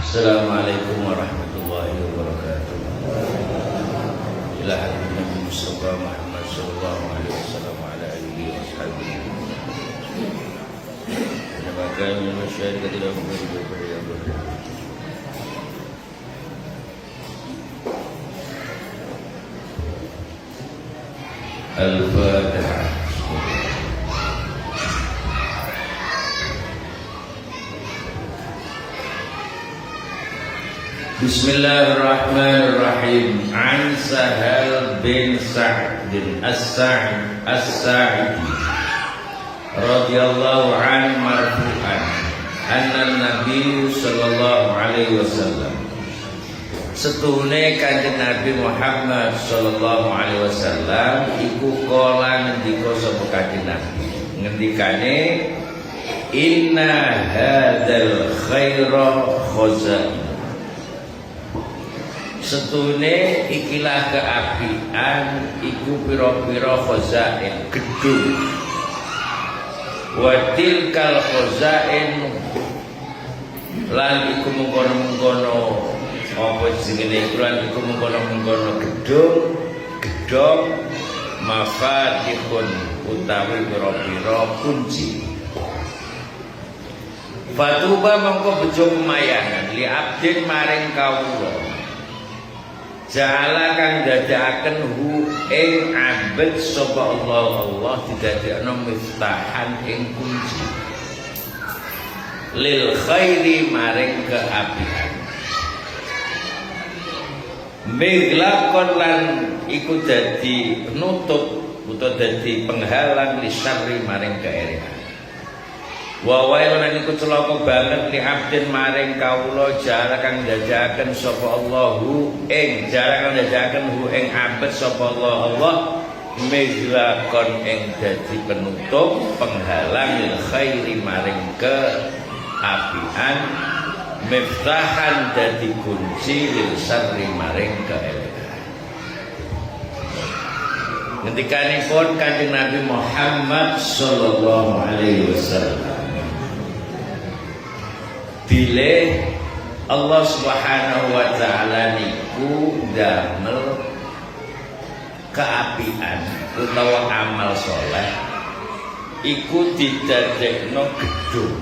Assalamualaikum warahmatullahi wabarakatuh. Ila hadratin Nabi Mustafa Muhammad sallallahu alaihi wasallam ala alihi wa sahbihi. Semoga masyarakat tidak menjadi pada yang berbeda. Al-Fatihah. Bismillahirrahmanirrahim. An Sahal bin Sa'd As-Sa'idi radhiyallahu an marfu'an anna Nabi sallallahu alaihi wasallam setune kanjeng Nabi Muhammad sallallahu alaihi wasallam iku kala ngendika sapa kanjeng Nabi ngendikane inna hadzal khaira khazain. Setune ikilah keapian iku pira-pira khazain gedung. Wa tilkal khazain lan iku mengkono-mengkono apa jenenge iku lan iku mengkono-mengkono gedung mafatihun utawi pira-pira kunci. Fatuba mongko bejo pemayangan li abdin maring kawula. Ja'ala kang dadakaken hu ing abad sapa Allah didadekno miftahan ing kunci lil khairi maring keapian miglakon lan iku dadi nutup utawa dadi penghalang li syarri maring keerekan. Wa wail lan iku celaka banget li abdin maring kawula jara kang ndajaken sapa Allahu ing jara kang ndajaken hu ing abet sapa Allah mizlakon ing dadi penutup penghalang lil khairi maring keapian miftahan dadi kunci lil syarri maring keelekan. Ngendikanipun Kanjeng Nabi Muhammad sallallahu alaihi wasallam bila Allah Subhanahu wa ta'ala niku damel keapian utawa amal soleh iku didadekno gedung.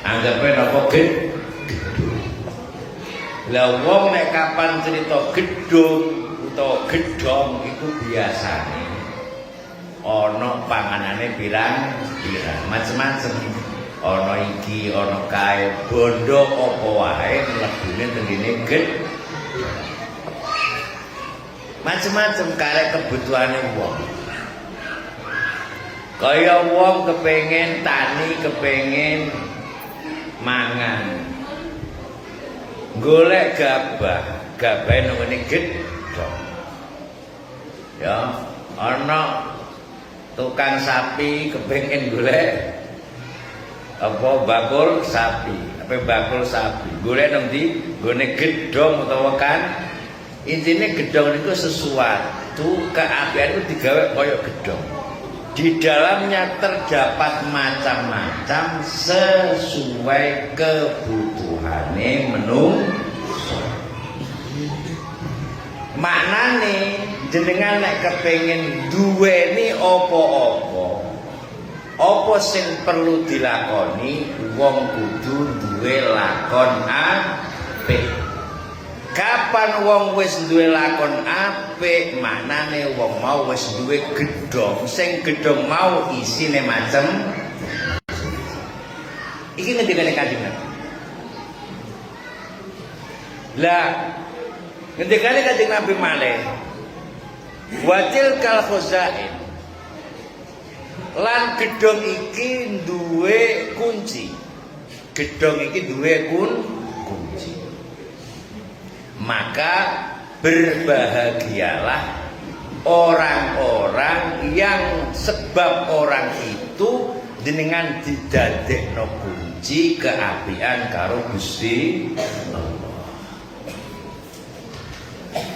Anggape napa gedung. Lah wong nek kapan cerita gedung utawa gedhong iku biasane ana panganane pirang-pirang macem-macem. Ana iki, ana kae, bondo apa wae mlebune tengene gedhe. Macem-macem karek kebutuhane wong. Kaya wong kepengin tani, kepengin mangan. Golek gabah, gabahe nang ngene gedhe. Ya, ana tukang sapi kepengin golek apa bakul sapi, golek nang ndi gone gedhong utawa kan intine gedhong niku sesuatu keapian itu digawe kaya gedhong. Di dalamnya terdapat macam-macam sesuai kebutuhane menungso. Maknane jenengan nek kepengin duweni apa-apa apa sing perlu dilakoni wong kudu duwe lakon apik. Kapan wong wis duwe lakon apik maknane wong mau wis duwe gedhong sing gedhong mau isine macem iki ngendikane Kanjeng Nabi. Lah ngendikane Kanjeng Nabi malih watil kal khazain lan gedhong iki duwe kunci. Gedhong iki duwe kunci. Maka berbahagialah orang-orang yang sebab orang itu dengan didadekno kunci keapian karo Gusti Allah.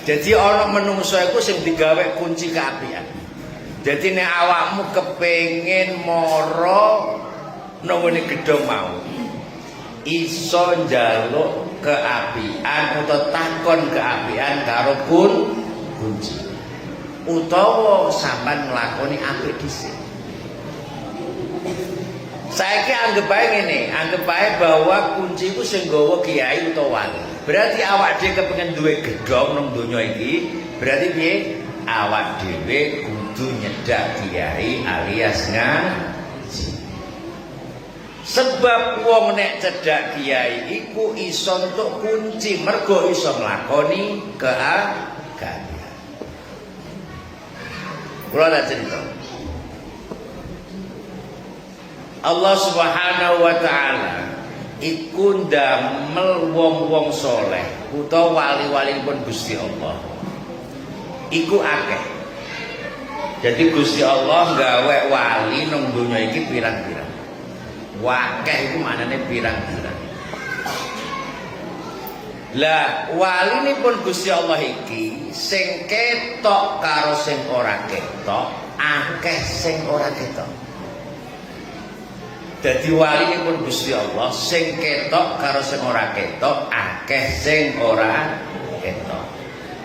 Jadi ana menungso iku sing digawe kunci keapian. Jadi nek awakmu kepengin mara nang ngene gedhong mau iso njaluk keapian utawa takon keapian karo kunci utawa sampean nglakoni apik dhisik. Saiki anggap ae ngene, anggap ae bahwa kunci ku sing nggawa kiai utawa wali. Berarti awak dhewe kepengin duwe gedhong nang donya iki, berarti piye? Awak dhewe kudu nyedak kiai alias ngaji. Sebab wong nek cedak kiai iku iso entuk kunci, mergo iso nglakoni keagamaan. Kula tak cerita. Allah Subhanahu wa taala iku ndamel wong-wong soleh utawa wali-wali pun Gusti Allah. Iku akeh. Jadi Gusti Allah gawe wali nang donya iki pirang-pirang. Wakeh iku maknane pirang-pirang. Lah wali pun Gusti Allah iki sing ketok karo sing ora ketok, akeh sing ora ketok. Dadi wali pun Gusti Allah sing ketok karo sing ora ketok, akeh sing ora ketok.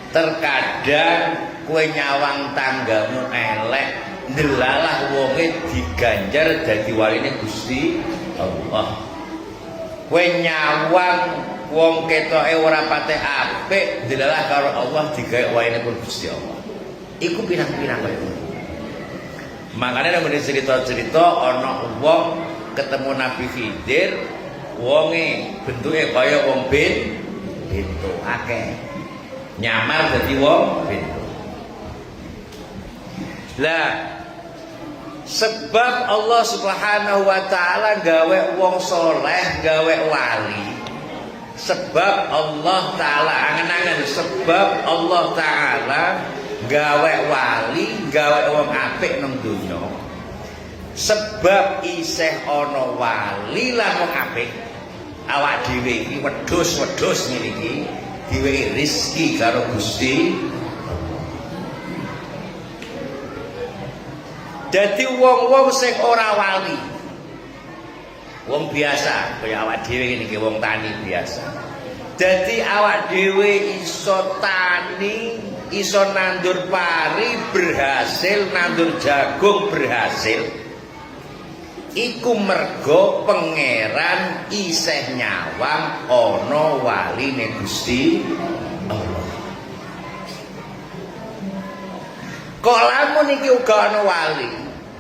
Terkadang kowe nyawang tanggamu elek, ndelalah wonge diganjar dadi waline Gusti Allah. Kowe nyawang wong ketoke ora pateh apik, ndelalah karo Allah digawe waline pun Gusti Allah. Iku pirang-pirang kowe. Makane nek cerita-cerita ana wong ketemu Nabi Khidir, wonge bentuke kaya wong bento akeh. Nyamar dadi wong bento. Lah sebab Allah Subhanahu wa taala gawe wong soleh, gawe wali. Sebab Allah taala angen-angen sebab Allah taala gawe wali, gawe wong apik nang donya. Sebab isih ana wali lan wong apik, awak dhewe iki wedhus-wedhus ngene iki diwehi rezeki karo Gusti. Dadi wong-wong sing ora wali, wong biasa kaya awak dhewe ngene iki, wong tani biasa. Dadi awak dhewe iso tani, iso nandur pari berhasil, nandur jagung berhasil. Iku mergo pangeran isih nyawang ana waline Gusti Allah. Kok lamun iki uga ana wali,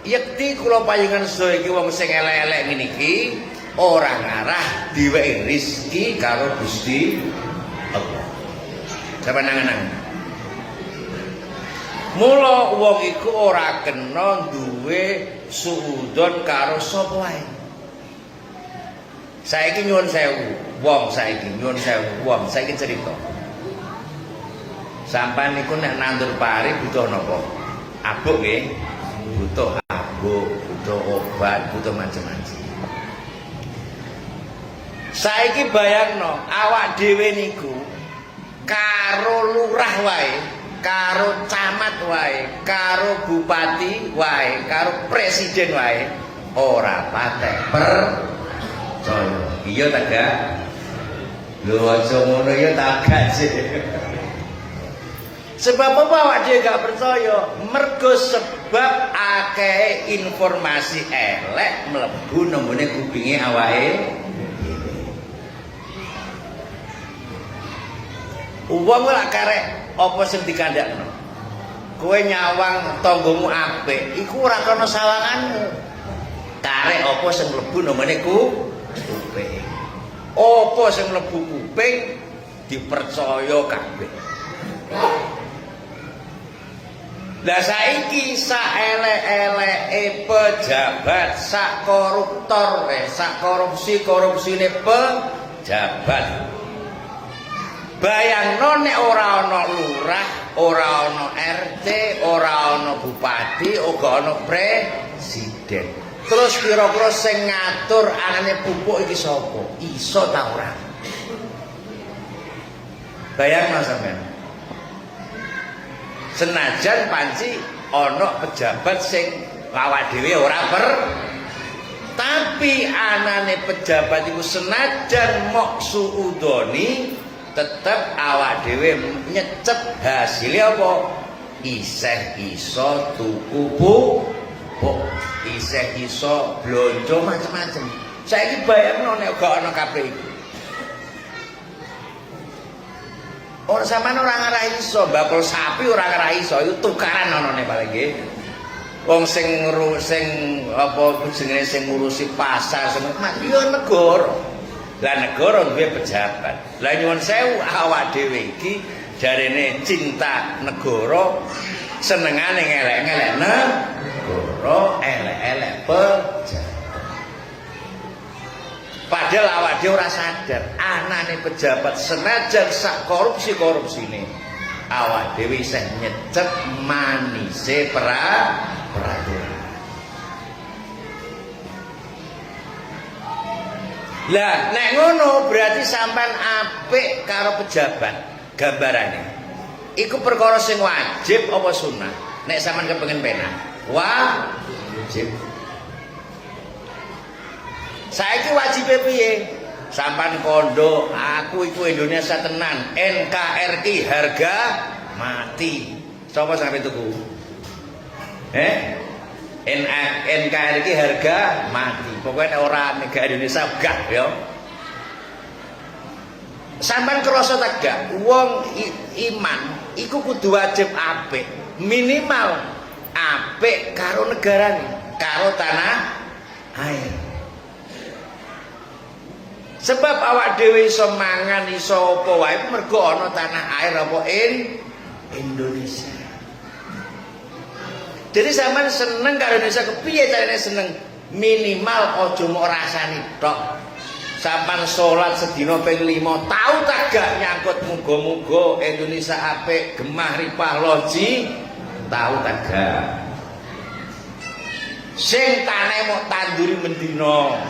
yekti kula payengan sedaya iki wong sing elek-elek ngene iki ora ngarah diwehi rezeki karo Gusti Allah. Sampeyan nangan-nangan. Mula wong iku ora kena duwe suudon karo sapa wae. Saiki nyuwun sewu, wong saiki nyuwun sewu, wong saiki cerita. Sampeyan niku nek nandur pari butuh napa? Abuk nggih. Butuh abuk, butuh obat, butuh macam-macam. Saiki bayangno, awak dhewe niku karo lurah wae, karo camat wae, karo bupati wae, karo presiden wae ora patek percaya. Iya ta gak? Lho aja ngono ya ta gak sih. Sebab apa awak dhewe gak percaya? Mergo sebab akeh informasi elek mlebu nang ngene kupinge awake. Wong lak karek apa sing dikandakno. Kowe nyawang tanggamu apik, iku ora kana sawanganmu. Karek apa sing mlebu nang ngene kuping. Apa sing mlebu kuping dipercaya kabeh. Lah saiki sak elek-eleke pejabat, sak koruptor, sak korupsine pejabat. Bayangno nek ora ana lurah, ora ana RT, ora ana bupati, ora ana presiden. Terus kira-kira sing ngatur anane pupuk iki sapa? Iso ta ora? Bayangno sampean. Senajan panci ana pejabat sing awak dhewe ora Tapi anane pejabat iku senajan mok suudoni tetep awak dhewe nyecep hasilnya apa? Isih iso tuku pupuk, isih iso blonjo macam-macam. Saiki bayangno nek gak ana kabeh iku. Ora sampean ora ngarah iso bakul sapi ora ngarah iso iku tukaran anane paling nggih. Wong sing apa jenenge sing ngurusi pasar semek yo negara. Lah negara duwe pejabat. Lah nyuwun sewu awak dhewe iki jarene cinta negara senengane ngelek-ngelek negara, elek-elek pejabat. Padahal awak dhewe ora sadar anane pejabat senajan sak korupsine awak dhewe isih nyecep manise peraturan. Lah nek ngono berarti sampean apik karo pejabat gambarane. Iku perkara sing wajib apa sunah? Nek sampean kepengin penak, wajib. Saiki wajibe piye? Sampean kondo, aku iku Indonesia tenan, NKRI harga mati. Sapa sampe tuku? NKRI harga mati. Pokoknya orang negara Indonesia gak ya. Sampeyan krasa ta gak? Wong iman iku kudu wajib apik. Minimal apik karo negarane, karo tanah air. Sebab awak dhewe iso mangan iso apa wae mergo ana tanah air apa Indonesia. Jadi sampean seneng karo Indonesia kepiye carane seneng? Minimal aja mok rasani tok. Sampean salat sedina ping 5, tau ta gak nyangkut muga-muga Indonesia apik, gemah ripah loji, tau ta gak? Sing tanah mok tanduri mendina.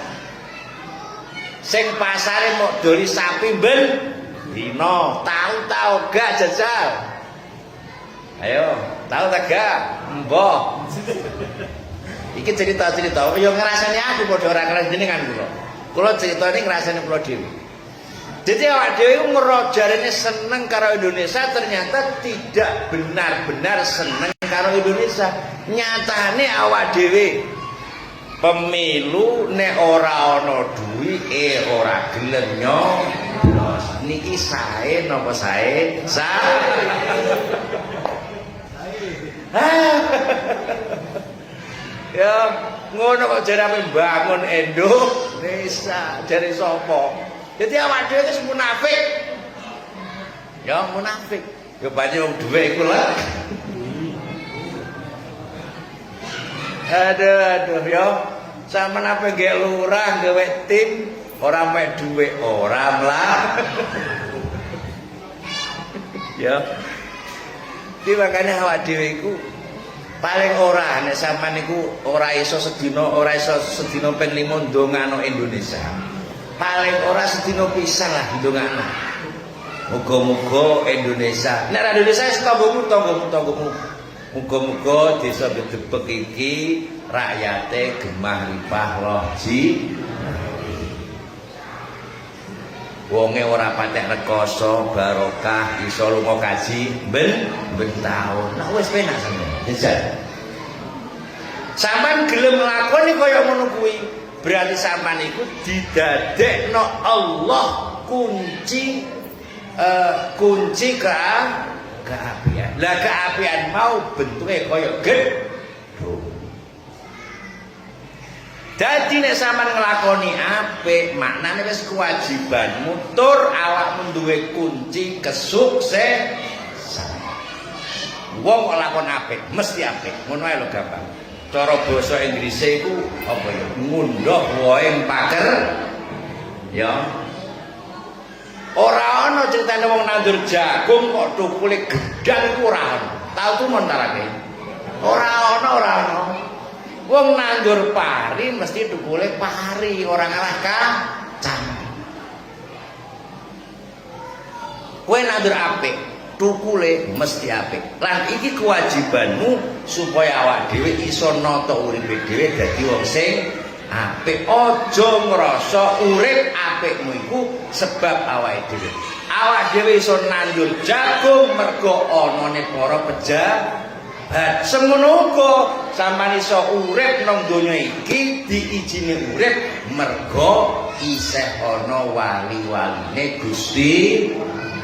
Sing pasare mok doli sapi ben dina, tau gak jajal? Ayo, tahu tak gak? Mbah. Iki cerita-cerita yo ngrasani aku padha ora ngrasani jenengan kula. Kula critane ngrasani kula dhewe. Jadi awak dhewe iku ngerojarene seneng karo Indonesia ternyata tidak benar-benar seneng karo Indonesia. Nyatane awak dhewe pemilu nek ora ana duwike ora gelem nyoblos. Niki sae napa sae? Sae. Ya ngono kok jarane bangun Indonesia jare sapa? Jadi awak dhewe wis munafik. Ya munafik. Ya banyak wong dhuwit iku lah. Aduh ya. Sampeyan apa nggih lurah gawe tim ora mek dhuwit ora lah. Ya. Di makane awak dhewe iku paling ora nek sampean niku ora iso sedina ping 5 ndongano Indonesia. Paling ora sedina pisan lah ndongano. Muga-muga Indonesia. Nek Indonesia wis tanggomu. Muga-muga desa Bedebek iki rakyate gemah ripah loji. Wonge ora patek rekoso barokah iso lunga kaji ben taun. Nah wis penak sampeyan. Jajal. Sampeyan gelem nglakoni kaya ngono kuwi, berarti sampeyan iku didadekno Allah kunci keapian. Lah keapian mau bentuke kaya gedhong. Dadi nek sampean nglakoni apik, maknane wis kewajibanmu tur awakmu duwe kunci kesuksesan. Wong kok lakon apik, mesti apik. Ngono ae lho gampang. Cara basa Inggrise iku apa ya? Ngunduh wohe paker. Ya. Ora ana critane wong nandur jagung kok tukule gedang iku ora ana. Tau tu montarake. Ora ana. Wong nandur pari mesti tukule pari, ora ngarah kacang. Kowe nandur apik, tukule mesti apik. Lan iki kewajibanmu supaya awak dhewe iso nata uripe dhewe dadi wong sing apik. Aja ngrasa urip apikmu iku sebab awake dhewe. Awak dhewe iso nandur jagung mergo anane para pejabat. Semono uga sampeyan iso urip nang donya iki diijini urip mergo isih ana wali-waline Gusti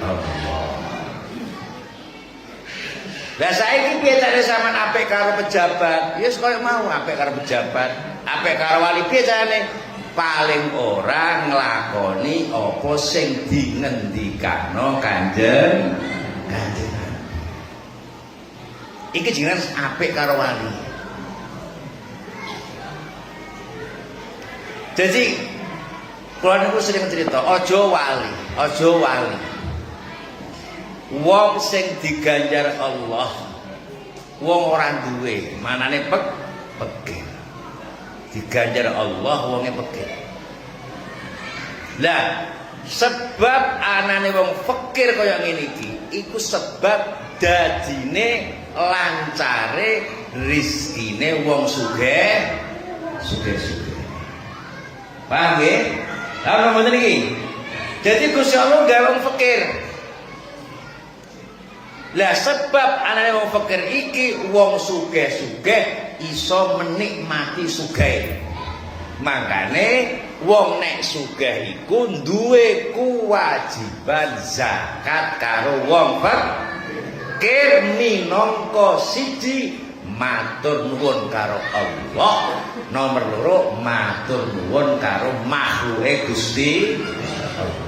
Allah. Lah saiki piye carane sampean apik karo pejabat? Ya koyo mau apik karo pejabat, apik karo wali piye carane? Paling ora nglakoni apa sing dingendikano Kanjeng. Iki jenengan apik karo wali. Jadi kula niku sering cerita, aja wali. Wong sing diganjar Allah, wong ora duwe, manane pekeh. Diganjar Allah wonge pekeh. Lah, sebab anane wong fakir kaya ngene iki, iku sebab dadine lancare rezekine wong sugih. Paham nggih? Lah ngoten iki. Jadi Gusti Allah gawe wong fakir. Lah sebab anane wong fakir iki wong sugih-sugih iso menikmati sugih. Makane wong nek sugih iku duwe kewajiban zakat karo wong fakir minangka siji matur nuwun karo Allah, nomor loro matur nuwun karo makhluke Gusti Allah.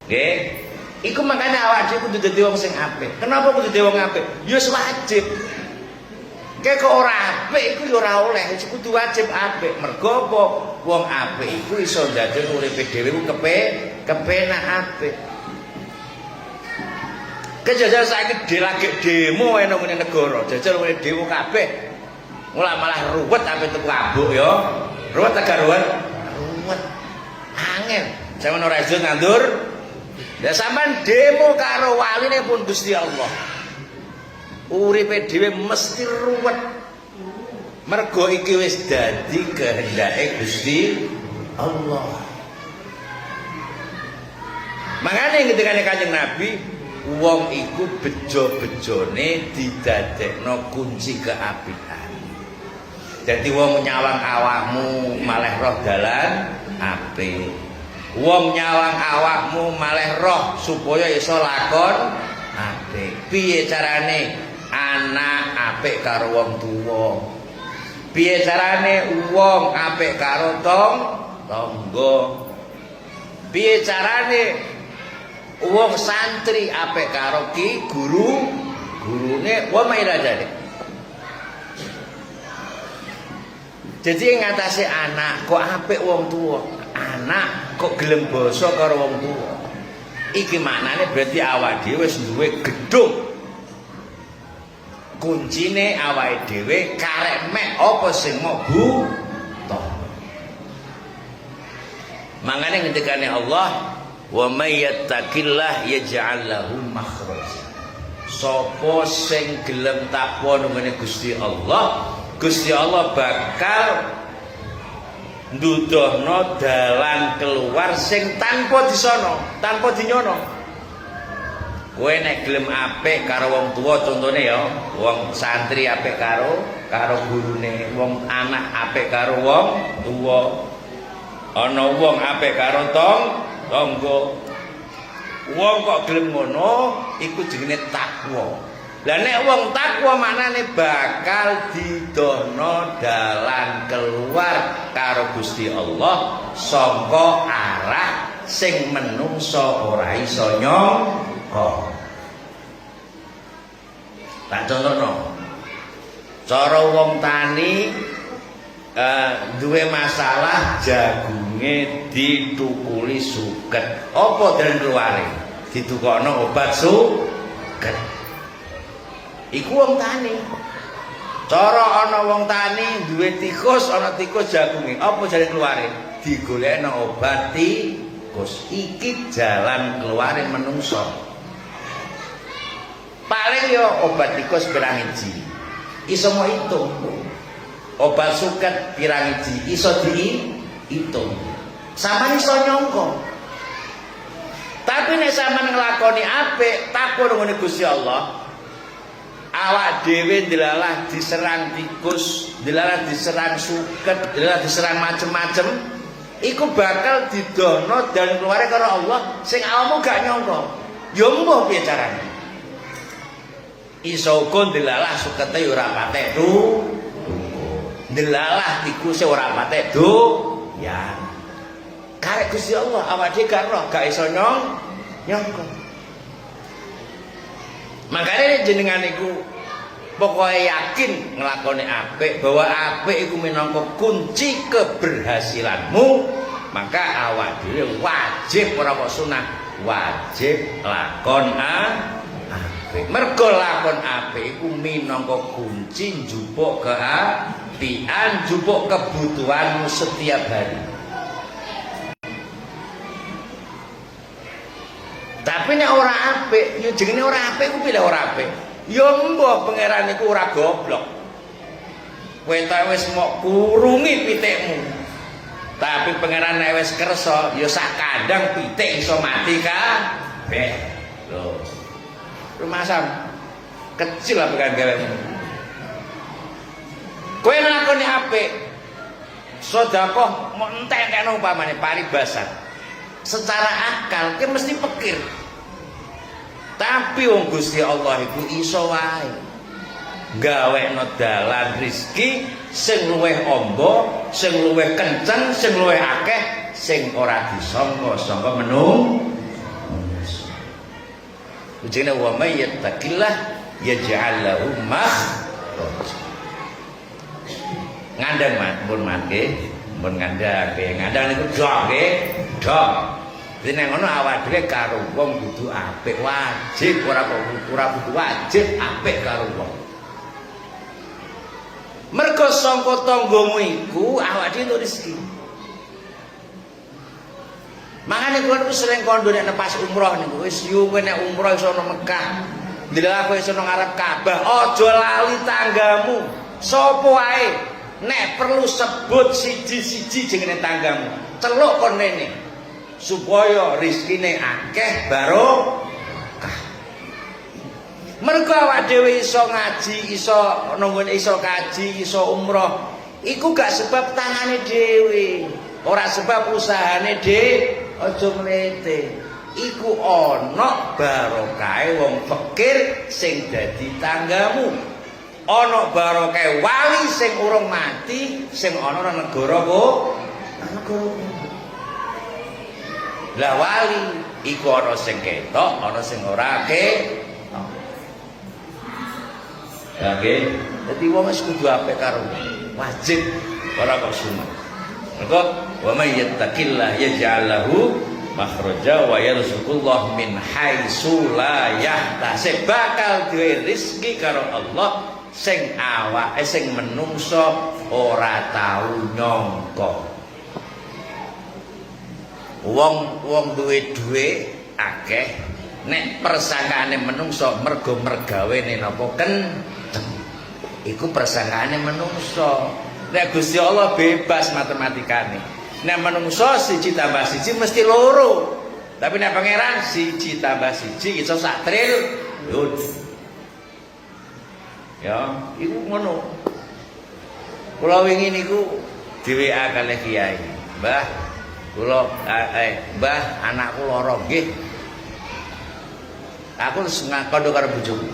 Nggih, iku makane awak dhewe kudu dadi wong sing apik. Kenapa kudu dadi wong apik? Ya wajib. Kek kok ora apik iku ya ora oleh, kudu wajib apik. Mergo apa? Wong apik iku iso ndadekake uripe dhewe ku kepenak apik. Kejajal saiki lagi demo nang ngene negara, jajal ngene demo kabeh. Malah ruwet sampe tuku abuk ya. Ruwet agak ruwet. Angel. Sampeyan ora iso nandur. Lah sampean demo karo waline pun Gusti Allah. Uripe dhewe mesti ruwet. Mergo iki wis dadi kehendake Gusti Allah. Mangane ngendikane Kanjeng Nabi, wong iku bejo-bejone didadekno kunci keapikan. Jadi wong nyawang awakmu malah roh dalan apik. Wong nyawang awakmu malah roh supaya iso lakon apik. Piye carane anak apik karo wong tuwa? Piye carane wong apik karo tangga? Piye carane wong santri apik karo ki gurune wa mairajane? Jadi ngatasi anak kok apik wong tuwa, anak kok gelem basa karo wong tuwa. Iki maknane berarti awake dhewe wis duwe gedung. Kuncine awake dhewe karek mek apa sing mau buta. Mangane ngendikane Allah, wa may yattaqillah yaj'al lahu makhraja. Sapa sing gelem takwa nang Gusti Allah, Gusti Allah bakal nduduhno dalan keluar sing tanpa disono, tanpa dinyono. Kowe nek gelem apik karo wong tuwa, contone ya, wong santri apik karo gurune, wong anak apik karo wong tuwa. Ana wong apik karo tangga. Wong kok gelem ngono iku jenenge takwa. Lah nek wong takwa maknane bakal didono dalan keluar karo Gusti Allah saka arah sing menungso ora iso nyangka. Tak contohno. Cara wong tani duwe masalah jagunge ditukuli suket. Apa dalan keluare? Ditukokno obat suket. Iku wong tani. Cara ana wong tani duwe tikus, ana tikus jagunge. Apa jare keluare? Digolekno obat tikus. Iki jalan keluare menungso. Paling ya obat tikus pirang iji. Iso mau hitung. Obat suket pirang iji iso diitung. Sampeyan iso nyangka. Tapi nek sampeyan nglakoni apik, takon ngene Gusti Allah, awak dhewe dilalah diserang tikus, dilalah diserang suket, dilalah diserang macem-macem, iku bakal didono dan keluare karo Allah sing awakmu gak nyangka. Ya mbuh piye carane? Iso uga dilalah sukete ora patek dilalah tikuse ora patek ya. Karek Gusti Allah awak dhewe gak roh, gak iso nyangka. Makanya jenengan iku pokoknya yakin ngelakoni apik, bahwa apik iku minangka kunci keberhasilanmu, maka awak dhewe wajib ora kok sunah, wajib lakon apik. Mergo lakon apik iku minangka kunci njupuk keapian, njupuk kebutuhanmu setiap hari. Tapi nek ora apik, yo jenenge ora apik ku pilih ora apik. Ya mbah pangeran iku ora goblok. Kowe entek wis mok kurungi pitikmu. Tapi pangeran nek wis kersa, ya sak kandang pitik iso mati kabeh. Lho. Rumasam kecil apa kan gawemu. Kowe nglakoni apik, sedekah mok entek-entekno umpamane paribasan. Secara akal ki mesti pikir. Tapi wong Gusti Allah iku iso wae gawekno dalan rezeki sing luwih amba, sing luwih kenceng, sing luwih akeh, sing ora disangka-sangka Ujine wa may yattaqillah yaj'al lahu makhraja. Ngandang pun nggih, mun ngandang niku dok nggih, dok. Dene ngono awak dhewe karo wong kudu apik, wajib ora kudu wajib apik karo wong. Mergo sangka tanggamu iku awak dhewe entuk rezeki. Makane kula niku sering kandha nek pas umroh niku wis yo kowe nek umroh iso nang Mekah, ndelok kowe iso nang ngarep Ka'bah, aja lali tanggamu. Sapa wae nek perlu sebut siji-siji jenenge tanggamu. Celuk kon rene. Supaya rezekine akeh barokah. Mergo awak dhewe iso ngaji, iso nunggu iso kaji, iso umroh, iku gak sebab tangane dhewe, ora sebab usahane dhewe, aja mlete. Iku ana barokahe wong fakir sing dadi tanggamu. Ana barokahe wali sing urung mati, sing ana nang negara negara. Lah wali iku ana sing ketok, ana sing ora ketok. Ya nggih, dadi wong wis kudu apik karo wajib ora kok sunah. Mergo wa may yattaqillah yaj'al lahu makhraja wa yarzuqullah min haitsu la yahtasib. Bakal duwe rezeki karo Allah sing awake sing menungso ora tau nyangka. Wong duwe dhuwit akeh nek persangkaane menungso mergo mergawene napa kenceng iku persangkaane menungso. Nek Gusti Allah bebas matematikane. Nek menungso 1 tambah 1 mesti loro. Tapi nek pangeran 1 tambah 1 iso sak triliun. Ya, iku ngono. Kula wingi niku di-WA kalih kiai. Mbah, kula Mbah anakku lara nggih. Aku wis ngakon karo bojoku.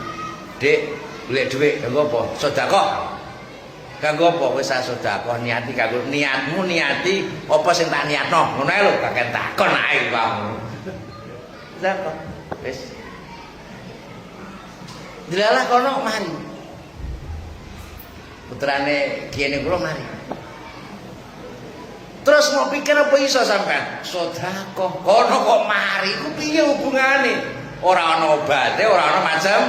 Dik, golek dhuwit kanggo apa? Sedekah. Kanggo apa? Wis sedekah niati kanggo niatmu niati apa sing tak niatno. Ngono ae lho, kakek takon ae wae. Sedekah. Wis. Dilalah kono mari. Putrane kiyene kula mari. Terus mau pikir apa iso sampean? Sedekah kono kok mari ku piye hubungane? Ora ana obate, ora ana macam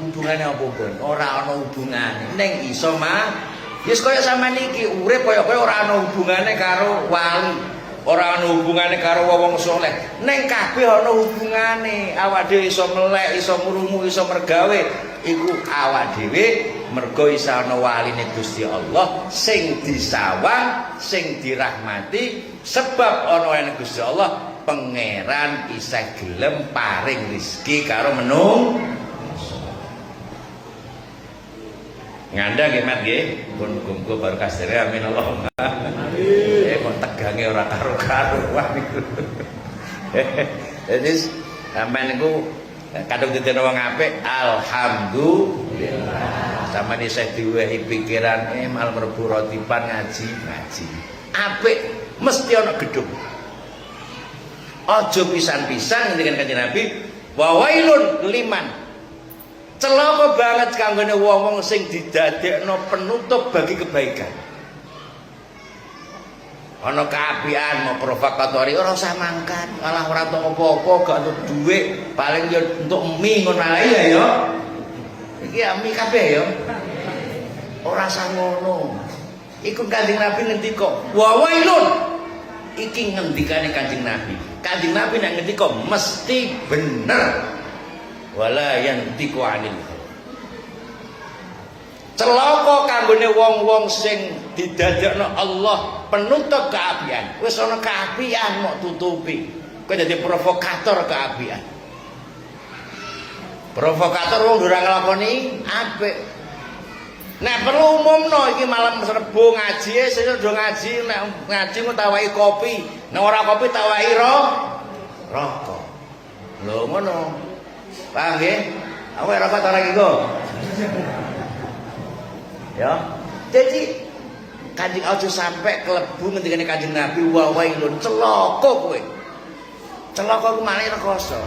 hubungane apa pun, ora ana hubungane. Ning iso mah wis kaya sampean iki urip kaya ora ana hubungane karo wali, ora ana hubungane karo wong saleh. Ning kabeh ana hubungane. Awak dhewe iso melek, iso mrumu, iso mergawe, iku awak dhewe mergo isa ana waline Gusti Allah sing disawang, sing dirahmati sebab ana waline Gusti Allah pangeran isih gelem paring rezeki karo menung. Ngandha nggih Mat nggih, pun muga baru kasire amin Allahumma. Kok tegange ora karo-karuan niku. Jadi sampean niku kadung dadi wong apik, alhamdulillah. Sampeyan isih diwehi pikiran mal mlebu rotipan ngaji. Apik mesti ana gedung. Aja pisan-pisan ngendikan Kanjeng Nabi, wa wailun liman. Celaka banget kanggone wong-wong sing didadekno penutup bagi kebaikan. Ana kaapian mau provokatori ora usah mangkat, malah ora entuk apa-apa, gak entuk dhuwit, paling ya entuk mie ngono ae ya. Iki mie kabeh ya. Ora usah ngono. Iku Kanjeng Nabi ngendika, wa wailun. Iki ngendikane Kanjeng Nabi. Kanjeng Nabi nek ngendika mesti bener. Wala yantiqu anil celaka kanggone wong-wong sing didadekno Allah penutup keapian. Wis ana keapian mok tutupi. Kowe dadi provokator keapian. Provokator wong ora nglakoni apik. Nek perlu umumno iki malam Rebo ngaji, sesuk do ngaji, nek ngaji ku tawahi kopi, nek ora kopi tawahi rokok. Lho ngono. Paham nggih? Aku rokok ta lagi kok. Ya. Jadi Kanjeng aja sampai klebu ngendikane Kanjeng Nabi wa wailun celaka kowe. Celaka ku maknane rekoso.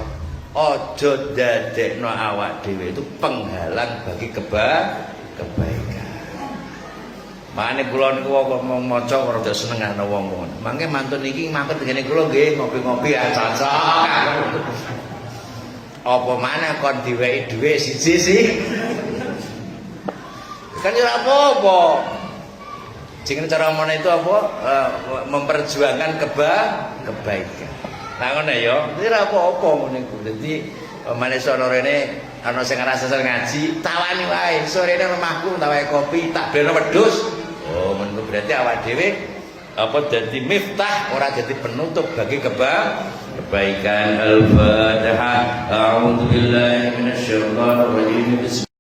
Aja dadekno awak dhewe itu penghalang bagi kebaikan. Makane kula niku kok maca rada seneng ana wong-wong. Mangke mantun iki mangkat dene kula nggih ngopi-ngopi ya cocok. Apa mana kon diwehi dhuwit siji sih? Kan ora apa-apa. Jenenge cara omone itu apa? Memperjuangkan kebaikan. Nah ngono ya, ora apa-apa ngene iku. Dadi manis ana rene ana sing ngrasa ngaji, tawani wae. Sorene rumahku tak wae kopi, tak beno wedhus. Oh, menurut berarti awak dhewe apa dadi miftah ora dadi penutup bagi kebaikan. Al-Fatihah. A'udzu billahi minasyaitonir rajim.